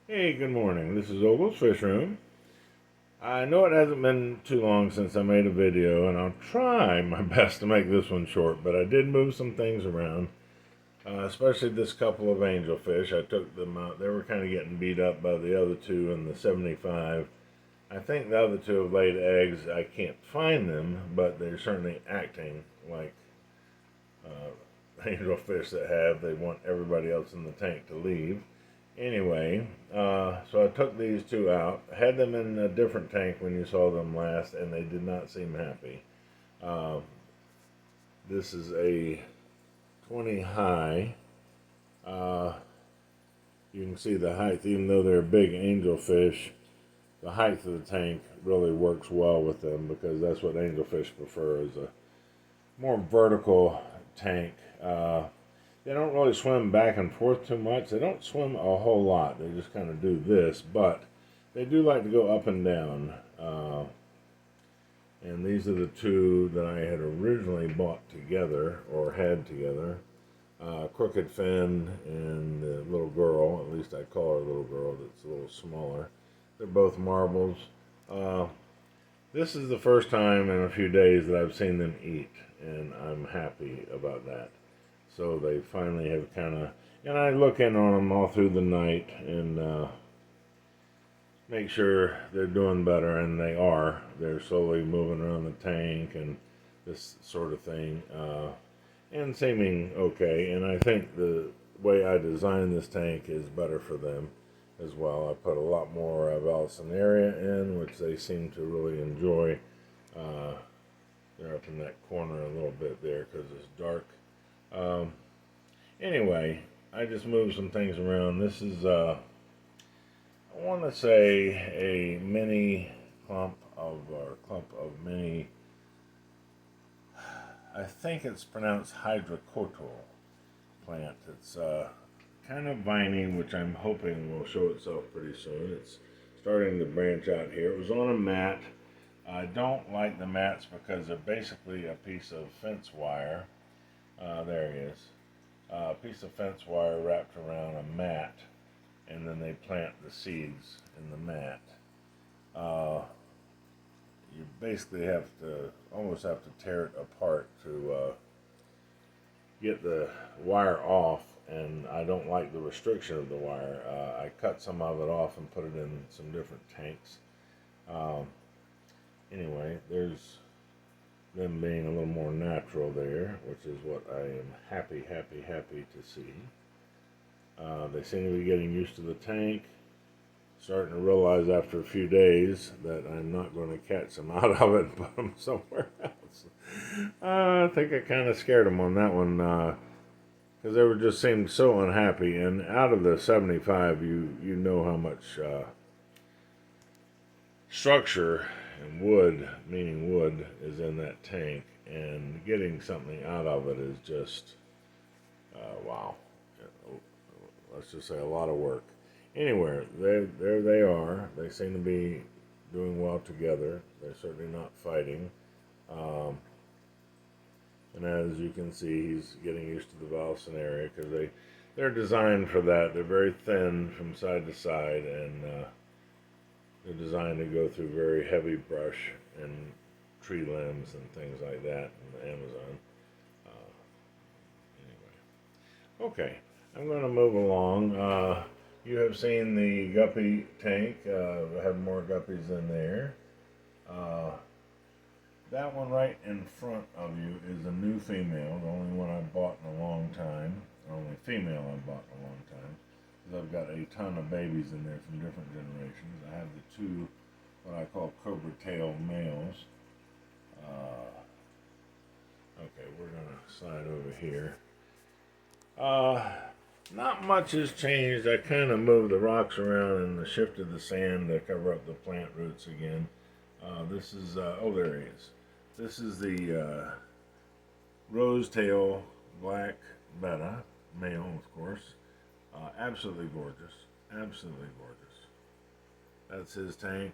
Hey, good morning. This is Ogles Fish Room. I know it hasn't been too long since I made a video, and I'll try my best to make this one short, but I did move some things around, especially this couple of angelfish. I took them out. They were kind of getting beat up by the other two in the 75. I think the other two have laid eggs. I can't find them, but they're certainly acting like angelfish that have. They want everybody else in the tank to leave. Anyway, so I took these two out, had them in a different tank when you saw them last, and they did not seem happy. Uh, this is a 20 high. Uh, you can see the height, even though they're big angelfish, the height of the tank really works well with them because that's what angelfish prefer, is a more vertical tank. They don't really swim back and forth too much. They don't swim a whole lot. They just kind of do this, but they do like to go up and down. And these are the two that I had originally bought together, or had together. Crooked Fin and the little girl, at least I call her a little girl, that's a little smaller. They're both marbles. This is the first time in a few days that I've seen them eat, and I'm happy about that. So they finally have kind of, and I look in on them all through the night and make sure they're doing better, and they are. They're slowly moving around the tank and this sort of thing, and seeming okay. And I think the way I designed this tank is better for them as well. I put a lot more Valsinaria in, which they seem to really enjoy. They're up in that corner a little bit there because it's dark. Anyway, I just moved some things around. This is, I want to say a mini clump of mini, I think it's pronounced hydrocotyl plant. It's kind of viney, which I'm hoping will show itself pretty soon. It's starting to branch out here. It was on a mat. I don't like the mats because they're basically a piece of fence wire. There he is. A piece of fence wire wrapped around a mat, and then they plant the seeds in the mat. You basically almost have to tear it apart to get the wire off, and I don't like the restriction of the wire. I cut some of it off and put it in some different tanks. Anyway, there's them being a little more natural there, which is what I am happy to see. They seem to be getting used to the tank, starting to realize after a few days that I'm not going to catch them out of it and put them somewhere else. I think I kind of scared them on that one because they were just seemed so unhappy. And out of the 75, you know how much structure and wood, meaning wood, is in that tank, and getting something out of it is just wow. Let's just say a lot of work. Anyway, there they are. They seem to be doing well together. They're certainly not fighting. And as you can see, he's getting used to the Valsinaria because they're designed for that. They're very thin from side to side, and they're designed to go through very heavy brush and tree limbs and things like that in the Amazon. Anyway, okay, I'm going to move along. You have seen the guppy tank. I have more guppies in there. That one right in front of you is a new female, the only one I bought in a long time. The only female I bought in a long time. Because I've got a ton of babies in there from different generations. I have the two, what I call cobra tail males. Okay, we're going to slide over here. Not much has changed. I kind of moved the rocks around and shifted the sand to cover up the plant roots again. This is, oh, there he is. This is the rose tail black betta, male, of course. Absolutely gorgeous. Absolutely gorgeous. That's his tank.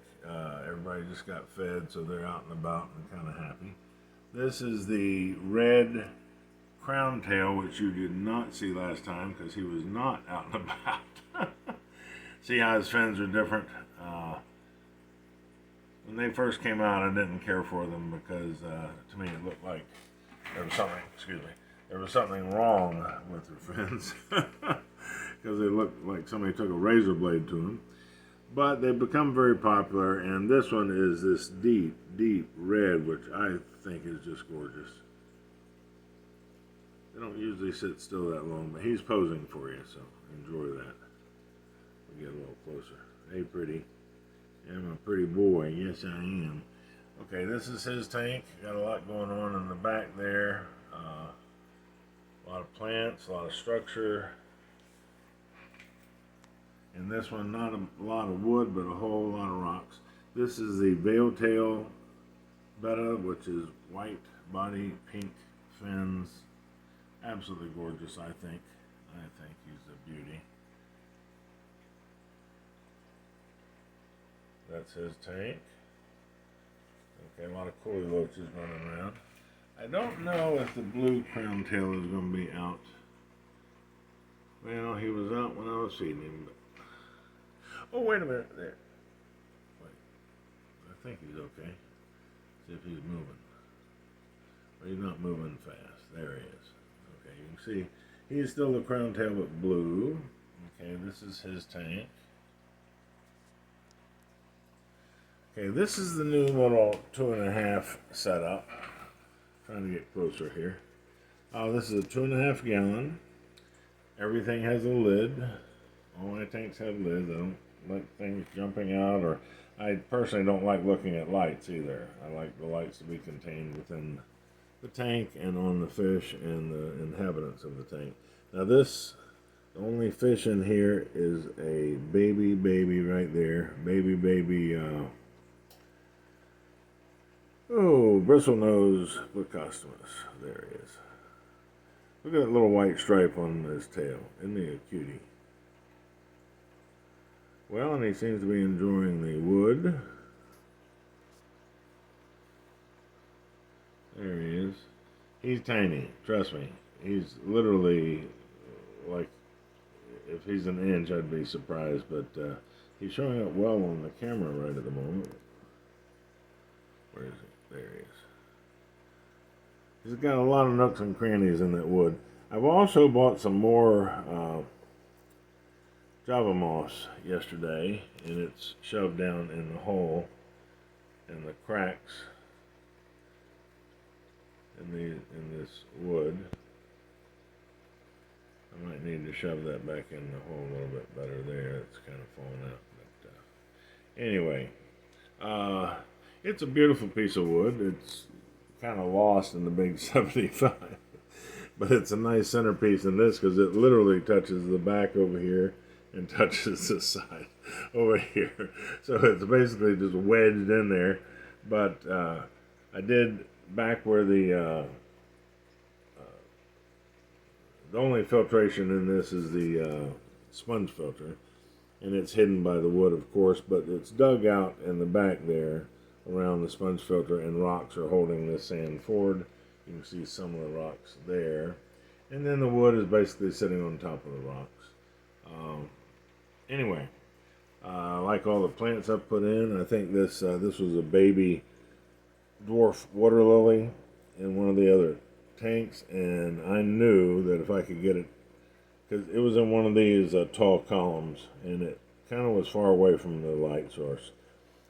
Everybody just got fed, so they're out and about and kind of happy. This is the red crown tail, which you did not see last time because he was not out and about. See how his fins are different? When they first came out, I didn't care for them because to me it looked like there was something, there was something wrong with their fins because they looked like somebody took a razor blade to them. But they've become very popular, and this one is this deep, deep red, which I think is just gorgeous. They don't usually sit still that long, but he's posing for you, so enjoy that. We'll get a little closer. Hey, pretty. I'm a pretty boy. Yes, I am. Okay, this is his tank. Got a lot going on in the back there. A lot of plants, a lot of structure. And this one, not a lot of wood, but a whole lot of rocks. This is the veil-tail betta, which is white body, pink fins. Absolutely gorgeous, I think. I think he's a beauty. That's his tank. Okay, a lot of coily loaches running around. I don't know if the blue crown tail is going to be out. Well, he was out when I was feeding him, but... Oh, wait a minute, there. Wait, I think he's okay. See if he's moving. But he's not moving fast. There he is. Okay, you can see he's still the crown tail but blue. Okay, this is his tank. Okay, this is the new little 2.5 setup. Trying to get closer here. Oh, this is a 2.5 gallon. Everything has a lid. All my tanks have lids. I don't like things jumping out, or I personally don't like looking at lights either. I like the lights to be contained within the tank and on the fish and the inhabitants of the tank. Now this, the only fish in here is a baby right there. Baby, oh, bristlenose Blacostomus. There he is. Look at that little white stripe on his tail. Isn't he a cutie? Well, and he seems to be enjoying the wood. There he is. He's tiny, trust me. He's literally, like, if he's an inch, I'd be surprised, but he's showing up well on the camera right at the moment. Where is he? There he is. He's got a lot of nooks and crannies in that wood. I've also bought some more Java moss yesterday, and it's shoved down in the hole and the cracks in this wood. I might need to shove that back in the hole a little bit better there. It's kind of falling out. But anyway, it's a beautiful piece of wood. It's kind of lost in the big 75, but it's a nice centerpiece in this because it literally touches the back over here and touches the side over here. So it's basically just wedged in there. But I did, back where the only filtration in this is the sponge filter, and it's hidden by the wood, of course, but it's dug out in the back there around the sponge filter, and rocks are holding this sand forward. You can see some of the rocks there, and then the wood is basically sitting on top of the rocks. Anyway, I like all the plants I've put in. I think this was a baby dwarf water lily in one of the other tanks, and I knew that if I could get it, because it was in one of these tall columns, and it kind of was far away from the light source.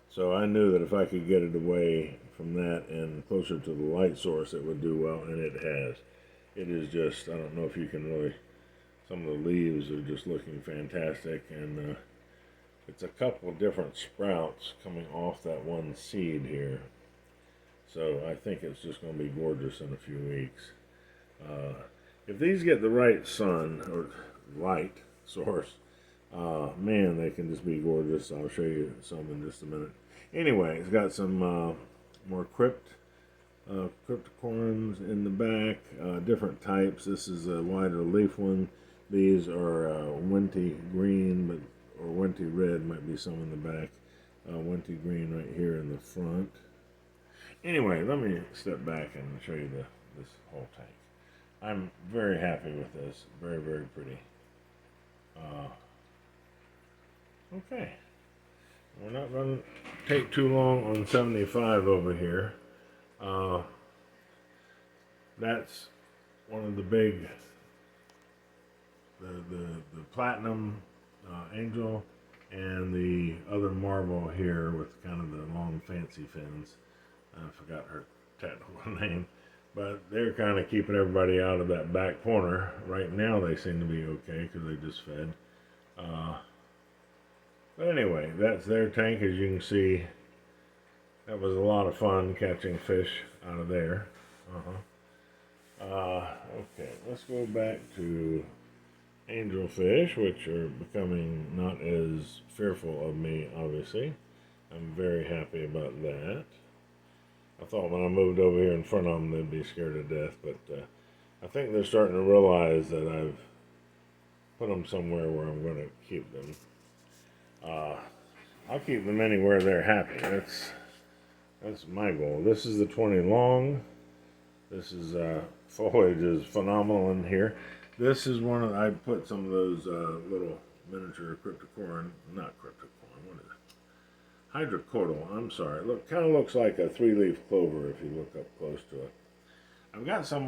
So I knew that if I could get it away from that and closer to the light source, it would do well, and it has. It is just, I don't know if you can really, some of the leaves are just looking fantastic, and it's a couple different sprouts coming off that one seed here. So I think it's just going to be gorgeous in a few weeks. If these get the right sun or light source, man, they can just be gorgeous. I'll show you some in just a minute. Anyway, it's got some more cryptocorns in the back, different types. This is a wider leaf one. These are Winty green, or Winty red might be some in the back. Winty green right here in the front. Anyway, let me step back and show you this whole tank. I'm very happy with this. Very, very pretty. Okay. We're not going to take too long on 75 over here. Uh, that's one of the big, the platinum angel, and the other marble here with kind of the long fancy fins. I forgot her technical name, but they're kind of keeping everybody out of that back corner. Right now they seem to be okay because they just fed. But anyway, that's their tank. As you can see, that was a lot of fun catching fish out of there. Okay, let's go back to angelfish, which are becoming not as fearful of me, obviously. I'm very happy about that. I thought when I moved over here in front of them, they'd be scared to death, but I think they're starting to realize that I've put them somewhere where I'm going to keep them. I'll keep them anywhere they're happy. That's my goal. This is the 20 long. This is foliage is phenomenal in here. This is one of I put some of those little miniature cryptocorin, not cryptocorin. What is it? Hydrocodal. I'm sorry. Look, kind of looks like a 3-leaf clover if you look up close to it. I've got some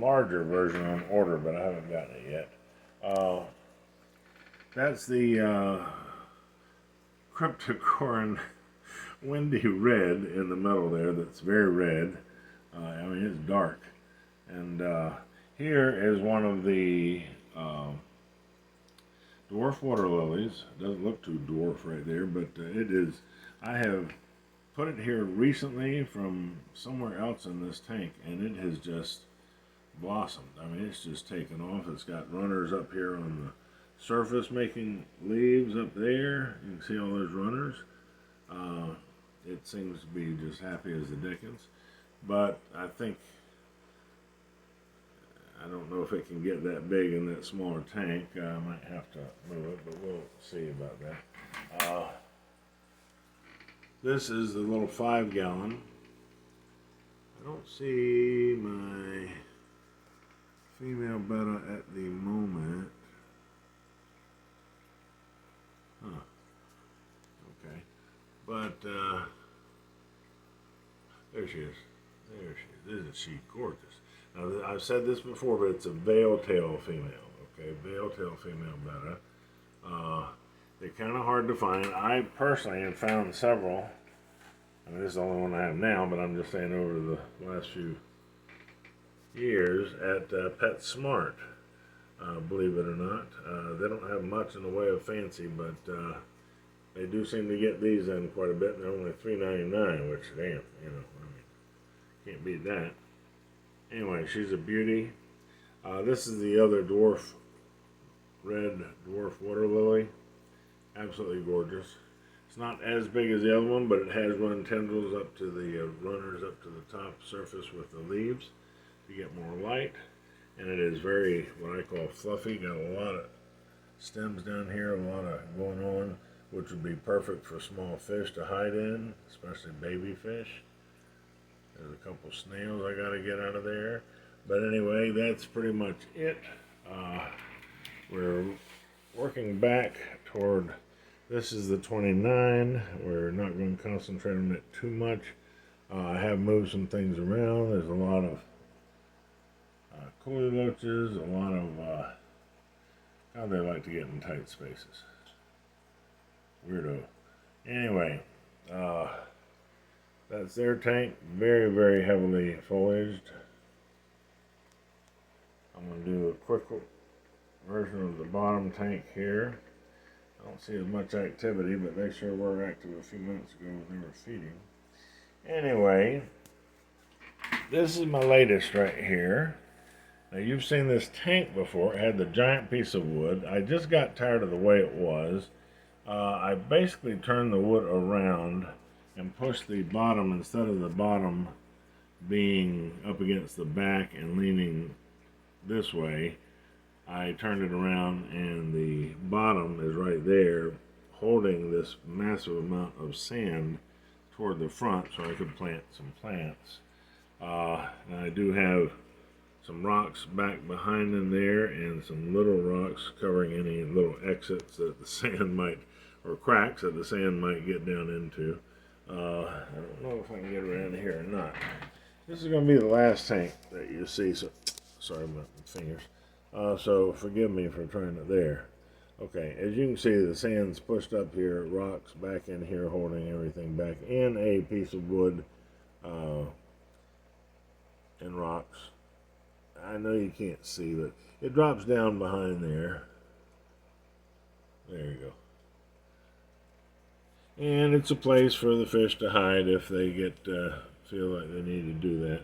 larger version on order, but I haven't gotten it yet. That's the cryptocorin windy red in the middle there. That's very red. I mean, it's dark. And here is one of the dwarf water lilies. Doesn't look too dwarf right there, but it is. I have put it here recently from somewhere else in this tank, and it has just blossomed. I mean, it's just taken off. It's got runners up here on the surface making leaves up there. You can see all those runners. It seems to be just happy as the dickens. But I think, I don't know if it can get that big in that smaller tank. I might have to move it, but we'll see about that. This is the little 5-gallon. I don't see my female betta at the moment. Huh. Okay. But, there she is. There she is. Isn't she gorgeous? Now, I've said this before, but it's a veil-tail female. Okay, veil-tail female betta. They're kind of hard to find. I personally have found several. I mean, this is the only one I have now, but I'm just saying over the last few years at PetSmart. Believe it or not, they don't have much in the way of fancy, but they do seem to get these in quite a bit. And they're only $3.99, which damn, you know, I mean, can't beat that. Anyway, she's a beauty. This is the other red dwarf water lily. Absolutely gorgeous. It's not as big as the other one, but it has run tendrils up to the runners up to the top surface with the leaves to get more light. And it is very, what I call fluffy. Got a lot of stems down here, a lot of going on, which would be perfect for small fish to hide in, especially baby fish. There's a couple snails I got to get out of there. But anyway, that's pretty much it. We're working back toward, this is the 29. We're not going to concentrate on it too much. I have moved some things around. There's a lot of coolie loaches, a lot of, how they like to get in tight spaces. Weirdo. Anyway, that's their tank. Very, very heavily foliaged. I'm going to do a quick version of the bottom tank here. I don't see as much activity, but they sure were active a few minutes ago when they were feeding. Anyway, this is my latest right here. Now, you've seen this tank before. It had the giant piece of wood. I just got tired of the way it was. I basically turned the wood around and pushed the bottom, instead of the bottom being up against the back and leaning this way, I turned it around and the bottom is right there holding this massive amount of sand toward the front so I could plant some plants. And I do have some rocks back behind in there and some little rocks covering any little exits that the sand might or cracks that the sand might get down into. I don't know if I can get around here or not. This is going to be the last tank that you see. So, sorry about my fingers. So forgive me for trying it there. Okay, as you can see, the sand's pushed up here, rocks back in here, holding everything back in a piece of wood and rocks. I know you can't see, but it drops down behind there. There you go. And it's a place for the fish to hide if they feel like they need to do that.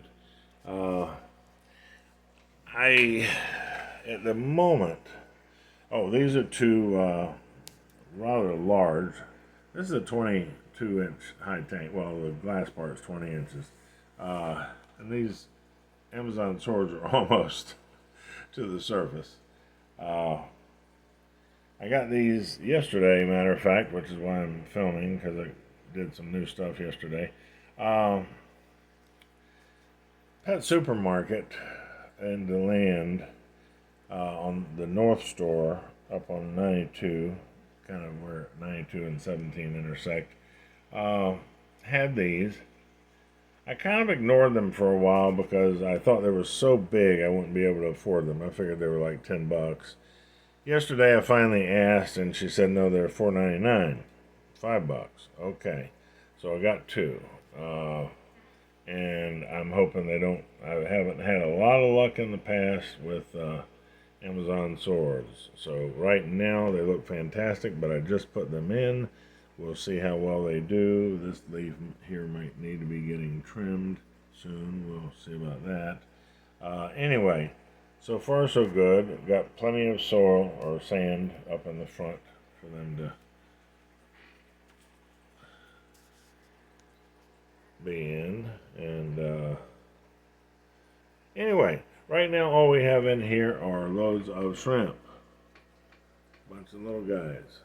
At the moment, these are two rather large. This is a 22-inch high tank. Well, the glass part is 20 inches. And these Amazon swords are almost to the surface. I got these yesterday, matter of fact, which is why I'm filming, because I did some new stuff yesterday. Pet Supermarket in DeLand on the North Store up on 92, kind of where 92 and 17 intersect, had these. I kind of ignored them for a while because I thought they were so big I wouldn't be able to afford them. I figured they were like $10. Yesterday I finally asked and she said no, they're $4.99, $5. Okay, so I got two, and I'm hoping they don't. I haven't had a lot of luck in the past with Amazon swords. So right now they look fantastic, but I just put them in. We'll see how well they do. This leaf here might need to be getting trimmed soon. We'll see about that. Anyway, so far so good. Got plenty of soil or sand up in the front for them to be in. And anyway, right now all we have in here are loads of shrimp. Bunch of little guys.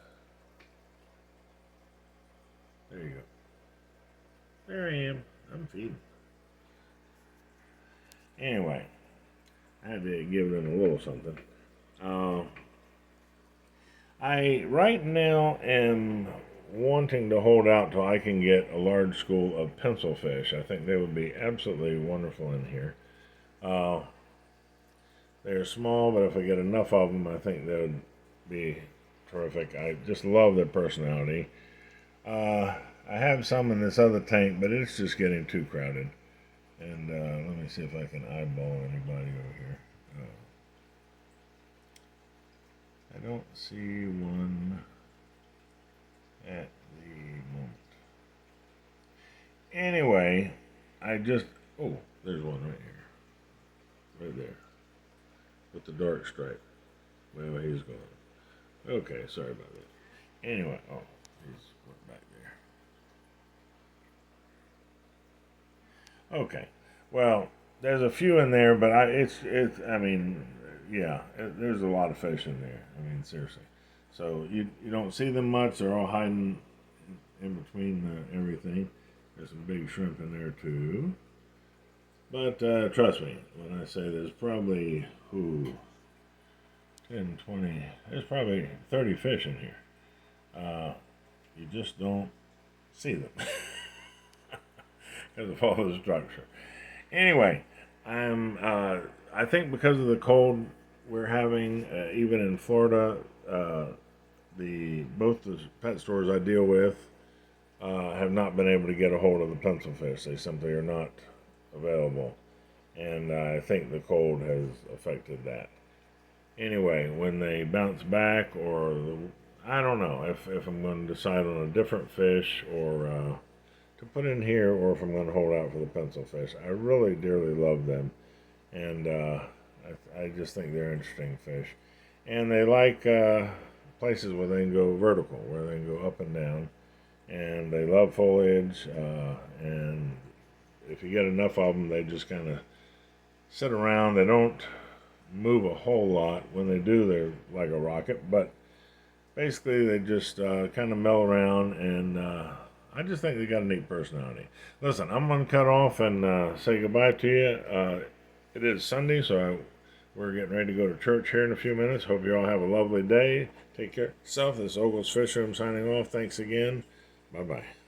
There you go. There I am. I'm feeding. Anyway, I had to give them a little something. I right now am wanting to hold out till I can get a large school of pencil fish. I think they would be absolutely wonderful in here. They're small, but if I get enough of them, I think they would be terrific. I just love their personality. I have some in this other tank, but it's just getting too crowded. And let me see if I can eyeball anybody over here. I don't see one at the moment. Anyway, there's one right here. Right there. With the dark stripe. Well, he's gone. Okay, sorry about that. Anyway, he's went back there. Okay, well, there's a few in there, but there's a lot of fish in there. I mean, seriously. So you don't see them much. They're all hiding in between everything. There's some big shrimp in there too. But trust me when I say there's probably 10, 20. There's probably 30 fish in here. You just don't see them because of all the structure. Anyway, I think because of the cold we're having, even in Florida, both the pet stores I deal with have not been able to get a hold of the pencil fish. They simply are not available, and I think the cold has affected that. Anyway, when they bounce back, I don't know if I'm going to decide on a different fish or to put in here, or if I'm going to hold out for the pencil fish. I really dearly love them, and I just think they're interesting fish, and they like places where they can go vertical, where they can go up and down, and they love foliage, and if you get enough of them, they just kind of sit around. They don't move a whole lot. When they do, they're like a rocket, but basically they just kind of mill around, and I just think they got a neat personality. Listen, I'm going to cut off and say goodbye to you. It is Sunday, so I We're getting ready to go to church here in a few minutes. Hope you all have a lovely day. Take care of yourself. This is Ogles Fish Room signing off. Thanks again. Bye-bye.